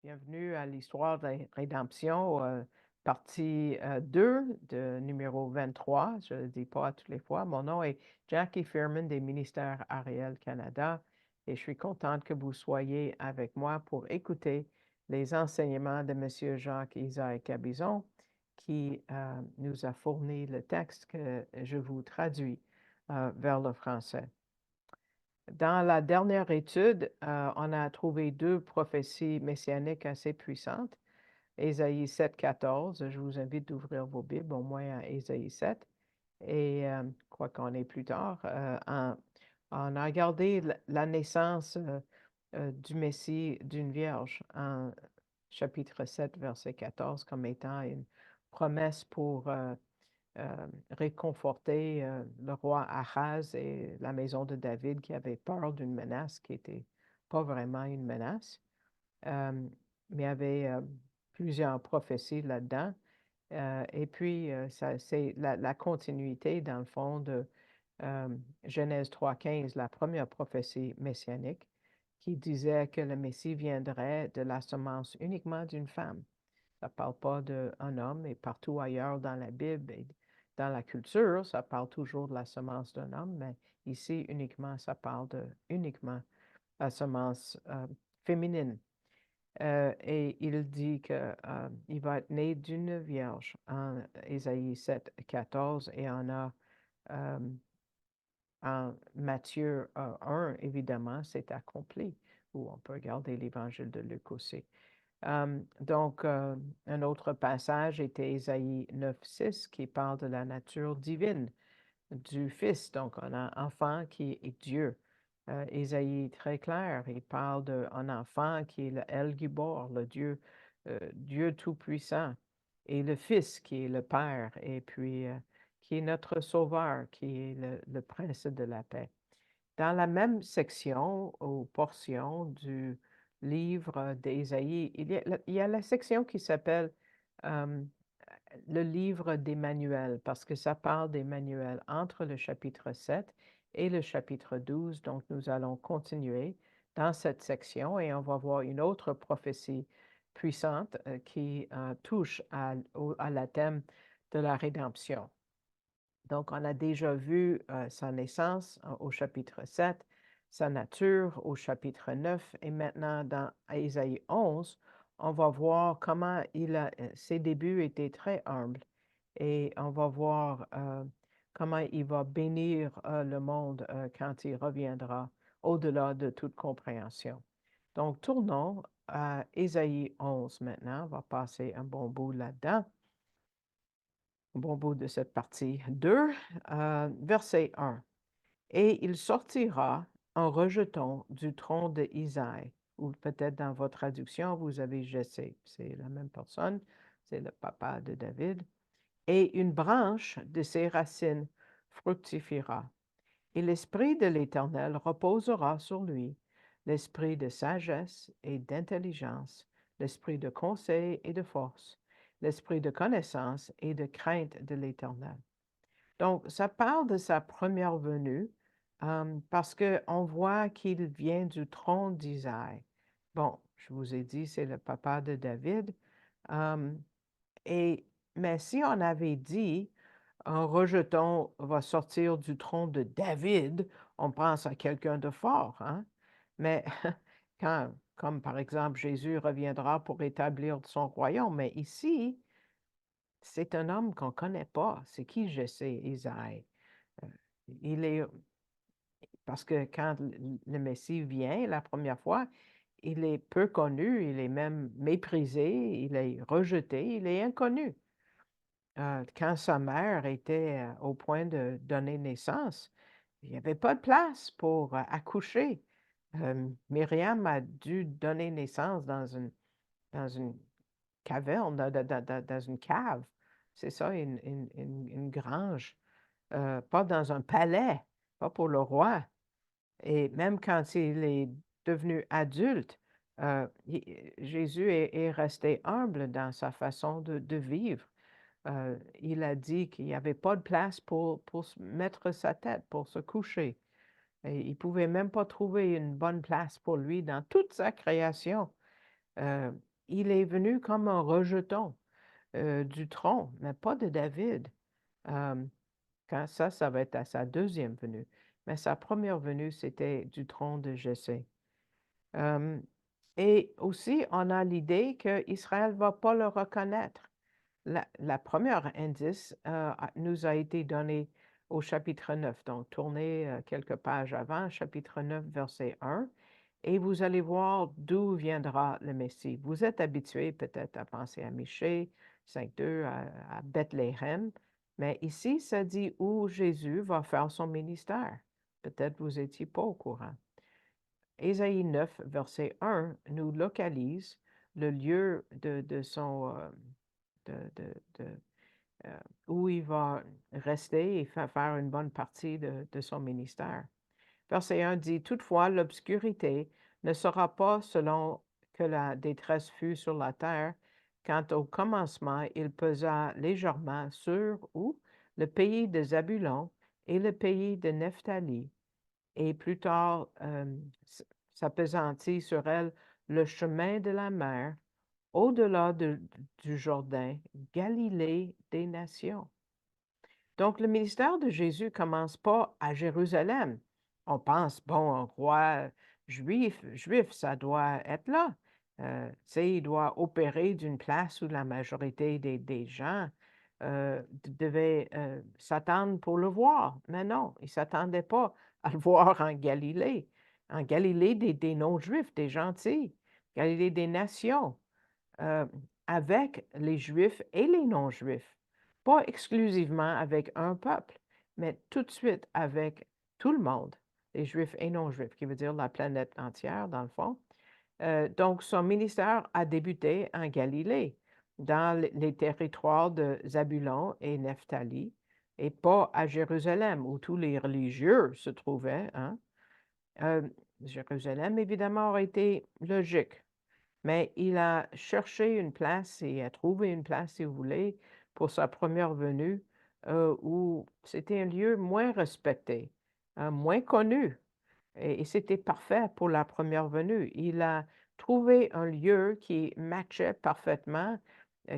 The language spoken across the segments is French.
Bienvenue à l'histoire de la rédemption, partie 2 de numéro 23. Je ne le dis pas à toutes les fois. Mon nom est Jackie Fearman des ministères Ariel Canada et je suis contente que vous soyez avec moi pour écouter les enseignements de M. Jacques-Isaac Cabizon qui nous a fourni le texte que je vous traduis vers le français. Dans la dernière étude, on a trouvé deux prophéties messianiques assez puissantes. Ésaïe 7, 14, je vous invite d'ouvrir vos Bibles, au moins à Ésaïe 7. Et quoi qu'on est plus tard, on a regardé la naissance du Messie d'une vierge en chapitre 7, verset 14, comme étant une promesse pour réconforter le roi Achaz et la maison de David qui avait peur d'une menace qui n'était pas vraiment une menace. Mais il y avait plusieurs prophéties là-dedans. Et puis, c'est la continuité, dans le fond, de Genèse 3,15, la première prophétie messianique, qui disait que le Messie viendrait de la semence uniquement d'une femme. Ça ne parle pas d'un homme, et partout ailleurs dans la Bible et dans la culture, ça parle toujours de la semence d'un homme, mais ici uniquement, ça parle de uniquement la semence féminine. Et il dit qu'il va être né d'une vierge en Ésaïe 7, 14, et on a en Matthieu 1, évidemment, c'est accompli, ou on peut regarder l'Évangile de Luc aussi. Donc, un autre passage était Ésaïe 9, 6, qui parle de la nature divine du Fils. Donc, on a un enfant qui est Dieu. Ésaïe très clair, il parle d'un enfant qui est le El Gibor, le Dieu, Dieu Tout-Puissant, et le Fils qui est le Père, et puis qui est notre Sauveur, qui est le Prince de la paix. Dans la même section ou portion du livre d'Ésaïe, il y a la section qui s'appelle euh, le livre d'Emmanuel, parce que ça parle d'Emmanuel entre le chapitre 7 et le chapitre 12. Donc, nous allons continuer dans cette section et on va voir une autre prophétie puissante qui touche à la thème de la rédemption. Donc, on a déjà vu sa naissance au chapitre 7, sa nature au chapitre 9, et maintenant dans Ésaïe 11, on va voir comment ses débuts étaient très humbles, et on va voir comment il va bénir le monde quand il reviendra au-delà de toute compréhension. Donc, tournons à Ésaïe 11 maintenant, on va passer un bon bout là-dedans. Bon bout de cette partie 2, verset 1. Et il sortira en rejeton du tronc de Isaïe, ou peut-être dans votre traduction, vous avez Jessé, c'est la même personne, c'est le papa de David. Et une branche de ses racines fructifiera. Et l'Esprit de l'Éternel reposera sur lui, l'esprit de sagesse et d'intelligence, l'esprit de conseil et de force, l'esprit de connaissance et de crainte de l'Éternel. Donc, ça parle de sa première venue parce qu'on voit qu'il vient du trône d'Isaïe. Bon, je vous ai dit, c'est le papa de David. Um, mais si on avait dit un rejeton va sortir du trône de David, on pense à quelqu'un de fort, hein? Mais comme par exemple, Jésus reviendra pour établir son royaume, mais ici, c'est un homme qu'on ne connaît pas. C'est qui Jessé, Isaïe? Euh, Il est, parce que quand le Messie vient la première fois, il est peu connu, il est même méprisé, il est rejeté, il est inconnu. Quand sa mère était au point de donner naissance, il n'y avait pas de place pour accoucher. Myriam a dû donner naissance dans une caverne, dans une cave. C'est ça, une grange. Pas dans un palais, pas pour le roi. Et même quand il est devenu adulte, Jésus est resté humble dans sa façon de vivre. Il a dit qu'il n'y avait pas de place pour mettre sa tête, pour se coucher. Et il ne pouvait même pas trouver une bonne place pour lui dans toute sa création. il est venu comme un rejeton du trône, mais pas de David. Euh, Quand ça va être à sa deuxième venue. Mais sa première venue, c'était du trône de Jessé. Euh, et aussi, on a l'idée qu'Israël ne va pas le reconnaître. La première indice nous a été donnée au chapitre 9, donc tournez quelques pages avant, chapitre 9, verset 1, et vous allez voir d'où viendra le Messie. Vous êtes habitués peut-être à penser à Michée 5.2, à Bethléem, mais ici, ça dit où Jésus va faire son ministère. Peut-être vous n'étiez pas au courant. Ésaïe 9, verset 1, nous localise le lieu de son, de, euh, où il va rester et faire une bonne partie de son ministère. Verset 1 dit, toutefois, l'obscurité ne sera pas selon que la détresse fut sur la terre, quand au commencement il pesa légèrement sur où le pays de Zabulon et le pays de Nephtali, et plus tard s'appesantit sur elle le chemin de la mer, au-delà du Jourdain, Galilée des nations. Donc, le ministère de Jésus commence pas à Jérusalem. On pense, bon, un roi juif, ça doit être là. Tu sais, il doit opérer d'une place où la majorité des gens devaient s'attendre pour le voir. Mais non, ils ne s'attendaient pas à le voir en Galilée. En Galilée des non-juifs, des gentils. Galilée des nations. euh, avec les Juifs et les non-Juifs, pas exclusivement avec un peuple, mais tout de suite avec tout le monde, les Juifs et non-Juifs, qui veut dire la planète entière, dans le fond. Donc, son ministère a débuté en Galilée, dans les territoires de Zabulon et Nephtali, et pas à Jérusalem, où tous les religieux se trouvaient. Hein. Jérusalem, évidemment, aurait été logique. Mais il a cherché une place et a trouvé une place, si vous voulez, pour sa première venue, où c'était un lieu moins respecté, moins connu. Et c'était parfait pour la première venue. Il a trouvé un lieu qui matchait parfaitement,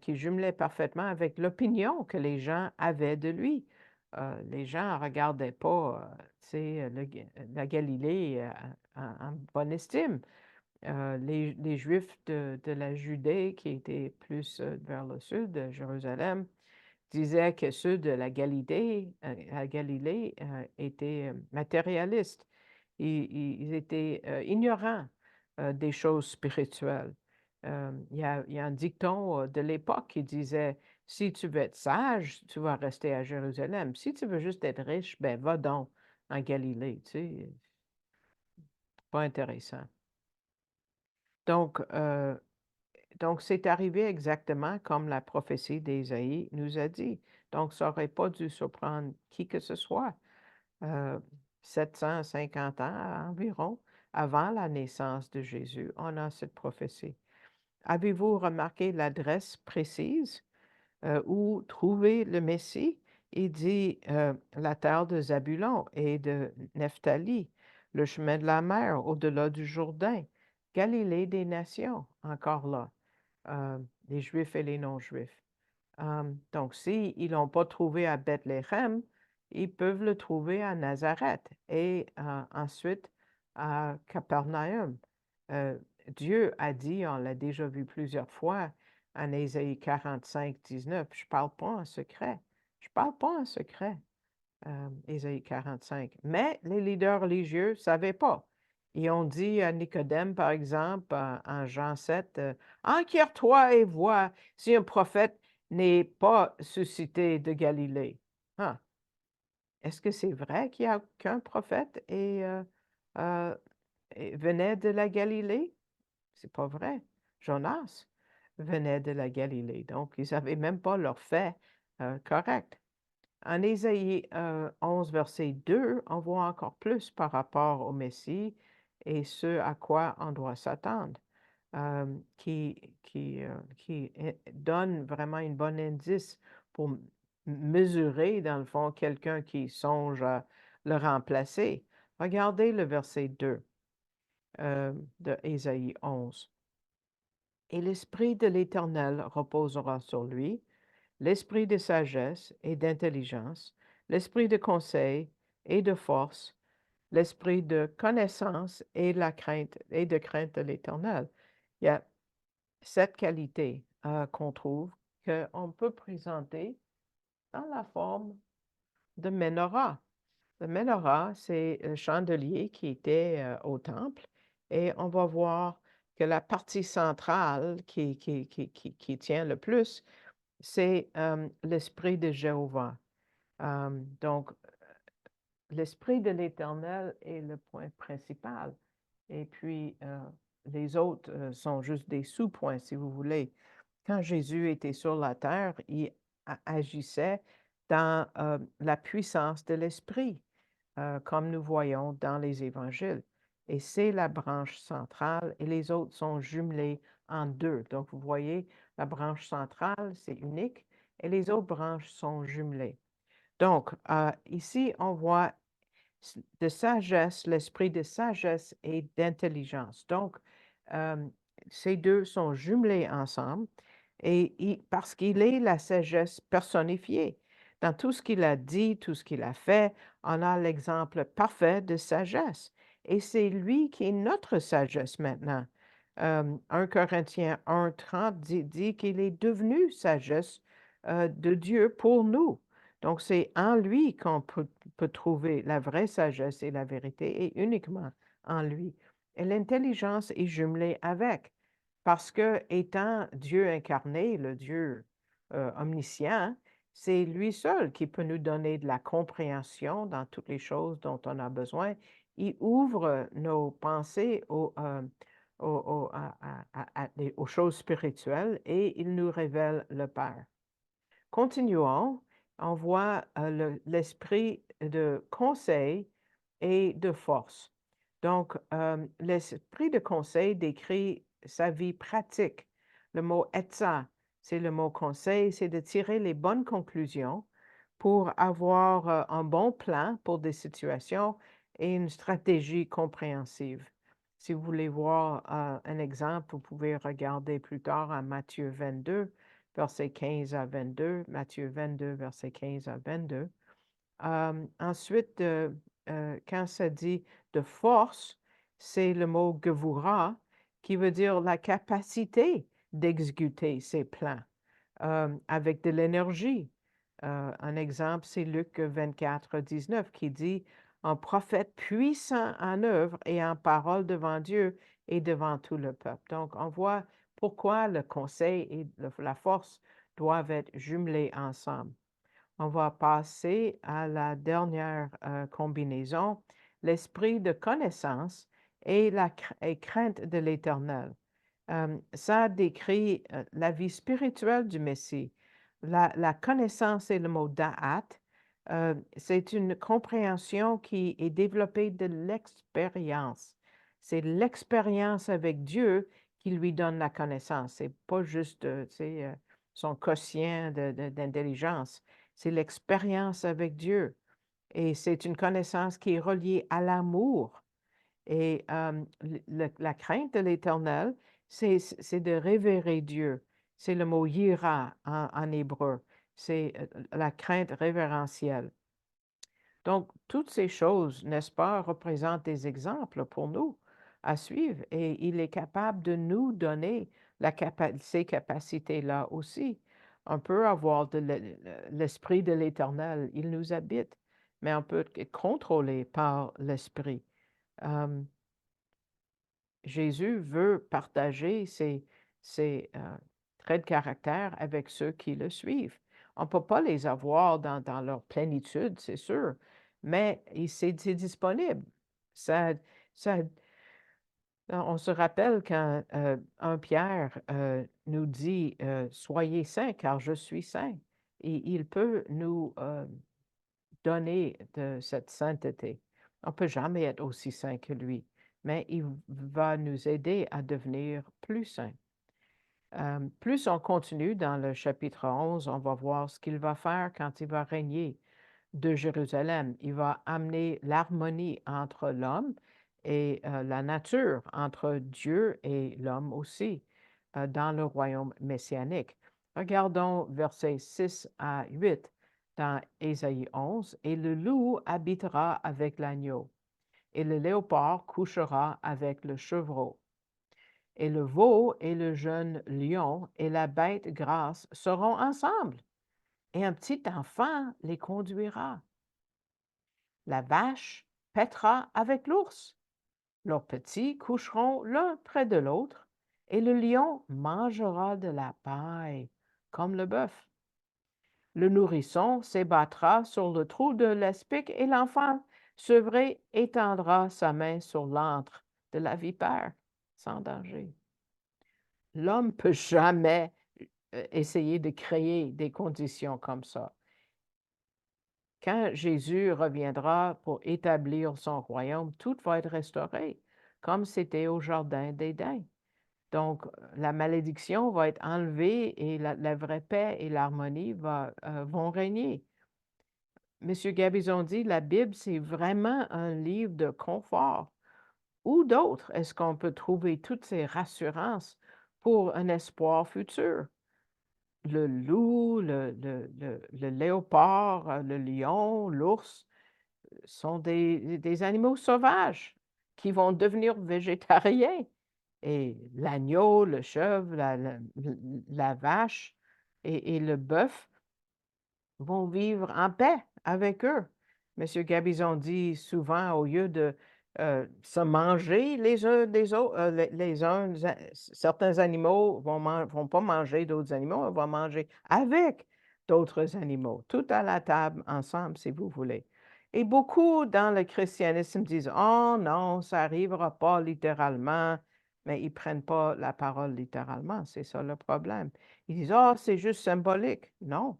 qui jumelait parfaitement avec l'opinion que les gens avaient de lui. Les gens ne regardaient pas, tu sais, la Galilée en bonne estime. Les Juifs de la Judée, qui étaient plus vers le sud de Jérusalem, disaient que ceux de la Galilée étaient matérialistes. Ils étaient ignorants des choses spirituelles. Il y a un dicton de l'époque qui disait, si tu veux être sage, tu vas rester à Jérusalem. Si tu veux juste être riche, ben va donc en Galilée. Tu sais, pas intéressant. Donc, Donc, c'est arrivé exactement comme la prophétie d'Ésaïe nous a dit. Donc, ça n'aurait pas dû surprendre qui que ce soit. Euh, 750 ans environ avant la naissance de Jésus, on a cette prophétie. Avez-vous remarqué l'adresse précise où trouver le Messie? Il dit la terre de Zabulon et de Nephtali, le chemin de la mer au-delà du Jourdain, Galilée des nations, encore là les Juifs et les non-Juifs. Donc, s'ils ne l'ont pas trouvé à Bethléem, ils peuvent le trouver à Nazareth et ensuite à Capernaum. Euh, Dieu a dit, on l'a déjà vu plusieurs fois, en Ésaïe 45, 19, je ne parle pas en secret. Je ne parle pas en secret. Ésaïe 45. Mais les leaders religieux ne savaient pas. Ils ont dit à Nicodème, par exemple, en Jean 7, Enquiers-toi et vois si un prophète n'est pas suscité de Galilée. Ah, est-ce que c'est vrai qu'il n'y a qu'un prophète euh, et venait de la Galilée? C'est pas vrai. Jonas venait de la Galilée. Donc, ils n'avaient même pas leur fait correct. En Ésaïe 11, verset 2, on voit encore plus par rapport au Messie et ce à quoi on doit s'attendre, qui donne vraiment une bonne indice pour mesurer, dans le fond, quelqu'un qui songe à le remplacer. Regardez le verset 2 de Ésaïe 11. Et l'Esprit de l'Éternel reposera sur lui, l'Esprit de sagesse et d'intelligence, l'Esprit de conseil et de force, l'Esprit de connaissance et de crainte de l'Éternel. Il y a cette qualité qu'on trouve qu'on peut présenter dans la forme de menorah. Le menorah, c'est le chandelier qui était au temple et on va voir que la partie centrale qui tient le plus, c'est l'Esprit de Jéhovah. Donc, l'Esprit de l'Éternel est le point principal. Et puis, les autres sont juste des sous-points, si vous voulez. Quand Jésus était sur la terre, il agissait dans la puissance de l'Esprit, comme nous voyons dans les évangiles. Et c'est la branche centrale et les autres sont jumelés en deux. Donc, vous voyez, la branche centrale, c'est unique et les autres branches sont jumelées. Donc, ici, on voit de sagesse, l'esprit de sagesse et d'intelligence. Donc, euh, ces deux sont jumelés ensemble et parce qu'il est la sagesse personnifiée. Dans tout ce qu'il a dit, tout ce qu'il a fait, on a l'exemple parfait de sagesse. Et c'est lui qui est notre sagesse maintenant. 1 Corinthiens 1:30 dit qu'il est devenu sagesse de Dieu pour nous. Donc, c'est en lui qu'on peut trouver la vraie sagesse et la vérité, et uniquement en lui. Et l'intelligence est jumelée avec, parce que étant Dieu incarné, le Dieu omniscient, c'est lui seul qui peut nous donner de la compréhension dans toutes les choses dont on a besoin. Il ouvre nos pensées aux choses spirituelles et il nous révèle le Père. Continuons, on voit l'esprit de conseil et de force. Donc, l'esprit de conseil décrit sa vie pratique. Le mot etza, c'est le mot conseil, c'est de tirer les bonnes conclusions pour avoir un bon plan pour des situations et une stratégie compréhensive. Si vous voulez voir un exemple, vous pouvez regarder plus tard à Matthieu 22, versets 15 à 22, Matthieu 22, versets 15 à 22. Ensuite, quand ça dit de force, c'est le mot gevura, qui veut dire la capacité d'exécuter ses plans avec de l'énergie. Un exemple, c'est Luc 24, 19, qui dit un prophète puissant en œuvre et en parole devant Dieu et devant tout le peuple. Donc, on voit pourquoi le conseil et la force doivent être jumelés ensemble. On va passer à la dernière combinaison, l'esprit de connaissance et la crainte de l'Éternel. Ça décrit la vie spirituelle du Messie. La connaissance est le mot da'at. C'est une compréhension qui est développée de l'expérience. C'est l'expérience avec Dieu qui lui donne la connaissance. C'est pas juste son quotient d'intelligence. C'est l'expérience avec Dieu. Et c'est une connaissance qui est reliée à l'amour. Et la crainte de l'Éternel, c'est de révérer Dieu. C'est le mot yira en hébreu. C'est la crainte révérentielle. Donc, toutes ces choses, n'est-ce pas, représentent des exemples pour nous à suivre et il est capable de nous donner ces capacités-là aussi. On peut avoir l'esprit de l'Éternel, il nous habite, mais on peut être contrôlé par l'esprit. Jésus veut partager ses traits de caractère avec ceux qui le suivent. On ne peut pas les avoir dans leur plénitude, c'est sûr, mais c'est disponible. Ça, ça, on se rappelle quand 1 Pierre nous dit Soyez saints car je suis saint. Et il peut nous donner de cette sainteté. On ne peut jamais être aussi saint que lui, mais il va nous aider à devenir plus saints. Plus on continue dans le chapitre 11, on va voir ce qu'il va faire quand il va régner de Jérusalem. Il va amener l'harmonie entre l'homme et la nature, entre Dieu et l'homme aussi. dans le royaume messianique. Regardons versets 6 à 8 dans Ésaïe 11. « Et le loup habitera avec l'agneau, et le léopard couchera avec le chevreau. Et le veau et le jeune lion et la bête grasse seront ensemble, et un petit enfant les conduira. La vache paîtra avec l'ours. Leurs petits coucheront l'un près de l'autre, et le lion mangera de la paille comme le bœuf. Le nourrisson s'ébattra sur le trou de l'aspic, et l'enfant sevré étendra sa main sur l'antre de la vipère sans danger. » L'homme ne peut jamais essayer de créer des conditions comme ça. Quand Jésus reviendra pour établir son royaume, tout va être restauré, comme c'était au Jardin d'Éden. Donc, la malédiction va être enlevée et la vraie paix et l'harmonie vont régner. M. Gabizon dit, la Bible, c'est vraiment un livre de confort. Où d'autre est-ce qu'on peut trouver toutes ces rassurances pour un espoir futur? Le loup, le léopard, le lion, l'ours sont des animaux sauvages qui vont devenir végétariens. Et l'agneau, le chèvre, la vache et le bœuf vont vivre en paix avec eux. Monsieur Gabizon dit souvent, au lieu de se manger les uns des autres, certains animaux vont pas manger d'autres animaux, ils vont manger avec d'autres animaux, tout à la table ensemble, si vous voulez. Et beaucoup dans le christianisme disent, oh non, ça n'arrivera pas littéralement, mais ils ne prennent pas la parole littéralement, c'est ça le problème. Ils disent, oh, c'est juste symbolique. Non.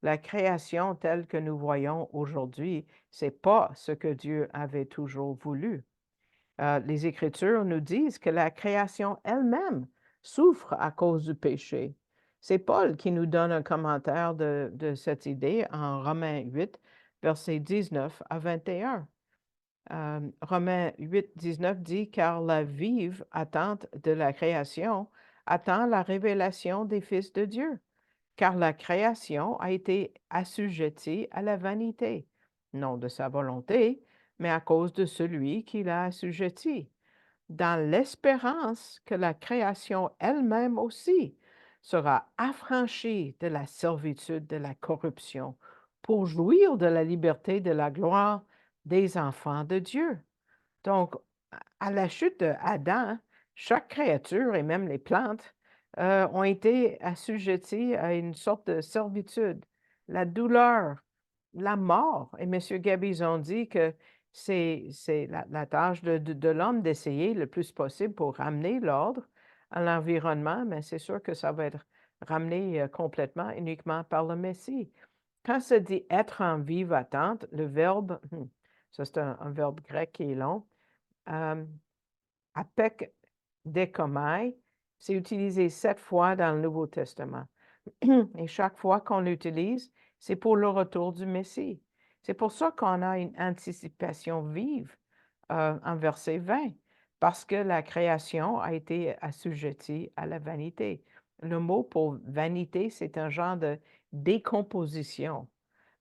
La création telle que nous voyons aujourd'hui, c'est pas ce que Dieu avait toujours voulu. Les Écritures nous disent que la création elle-même souffre à cause du péché. C'est Paul qui nous donne un commentaire de cette idée en Romains 8, versets 19 à 21. Romains 8, 19 dit, « Car la vive attente de la création attend la révélation des fils de Dieu. Car la création a été assujettie à la vanité, non de sa volonté, mais à cause de celui qui l'a assujettie, dans l'espérance que la création elle-même aussi sera affranchie de la servitude de la corruption pour jouir de la liberté de la gloire des enfants de Dieu. » Donc, à la chute d'Adam, chaque créature et même les plantes ont été assujetties à une sorte de servitude, la douleur, la mort. Et M. Gabizon dit que c'est la tâche de l'homme d'essayer le plus possible pour ramener l'ordre à l'environnement, mais c'est sûr que ça va être ramené complètement uniquement par le Messie. Quand ça dit être en vive attente, le verbe, ça c'est un verbe grec qui est long, apek dekomai, c'est utilisé 7 fois dans le Nouveau Testament. Et chaque fois qu'on l'utilise, c'est pour le retour du Messie. C'est pour ça qu'on a une anticipation vive en verset 20, parce que la création a été assujettie à la vanité. Le mot pour vanité, c'est un genre de décomposition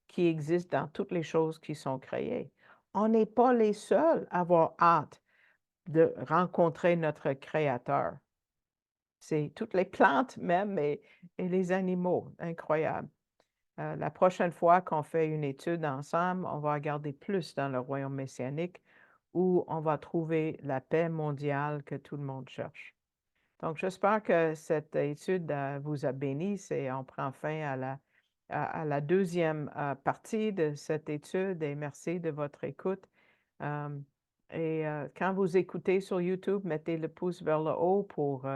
qui existe dans toutes les choses qui sont créées. On n'est pas les seuls à avoir hâte de rencontrer notre Créateur. C'est toutes les plantes même et les animaux. Incroyable. La prochaine fois qu'on fait une étude ensemble, on va regarder plus dans le royaume messianique où on va trouver la paix mondiale que tout le monde cherche. Donc, j'espère que cette étude vous a béni et on prend fin à la deuxième partie de cette étude et merci de votre écoute. Quand vous écoutez sur YouTube, mettez le pouce vers le haut pour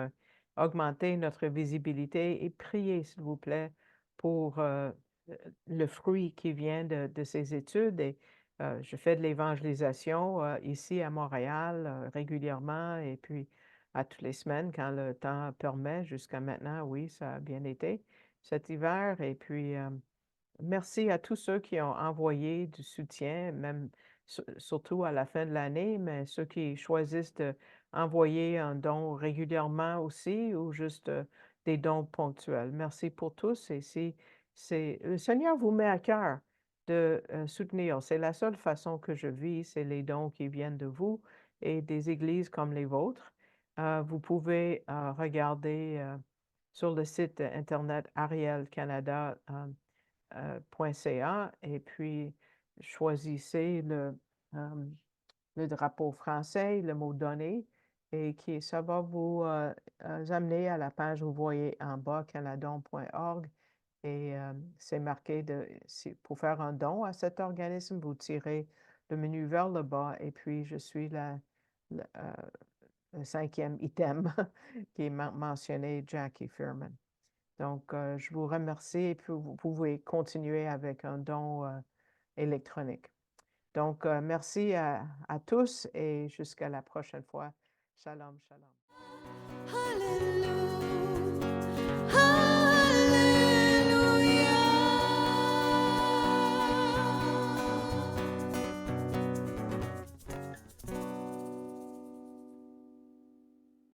augmenter notre visibilité et priez, s'il vous plaît, pour le fruit qui vient de ces études. Et je fais de l'évangélisation ici à Montréal régulièrement et puis à toutes les semaines quand le temps permet. Jusqu'à maintenant, oui, ça a bien été cet hiver. Et puis, merci à tous ceux qui ont envoyé du soutien, même surtout à la fin de l'année, mais ceux qui choisissent d'envoyer un don régulièrement aussi ou juste des dons ponctuels. Merci pour tous. Et si le Seigneur vous met à cœur de soutenir, c'est la seule façon que je vis, c'est les dons qui viennent de vous et des églises comme les vôtres. Vous pouvez regarder sur le site internet Ariel Canada. .ca et puis choisissez le drapeau français, le mot donner et ça va vous amener à la page, vous voyez en bas canadon.org et c'est marqué pour faire un don à cet organisme, vous tirez le menu vers le bas et puis je suis le, euh, le 5e item qui est mentionné Jackie Furman. Donc, je vous remercie et puis vous pouvez continuer avec un don électronique. Donc, merci à tous et jusqu'à la prochaine fois. Shalom, shalom.